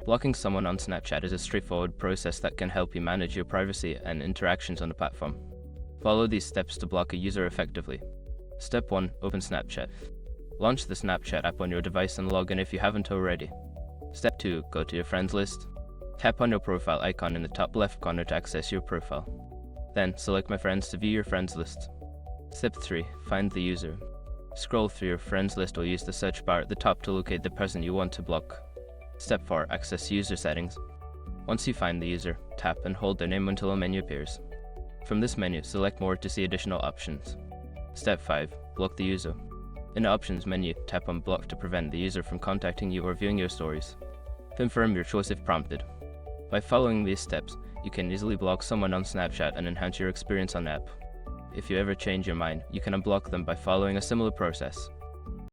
Blocking someone on Snapchat is a straightforward process that can help you manage your privacy and interactions on the platform. Follow these steps to block a user effectively. Step 1. Open Snapchat. Launch the Snapchat app on your device and log in if you haven't already. Step 2. Go to your friends list. Tap on your profile icon in the top left corner to access your profile. Then, select My Friends to view your friends list. Step 3. Find the user. Scroll through your friends list or use the search bar at the top to locate the person you want to block. Step 4. Access user settings. Once you find the user, tap and hold their name until a menu appears. From this menu, select More to see additional options. Step 5. Block the user. In the Options menu, tap on Block to prevent the user from contacting you or viewing your stories. Confirm your choice if prompted. By following these steps, you can easily block someone on Snapchat and enhance your experience on the app. If you ever change your mind, you can unblock them by following a similar process.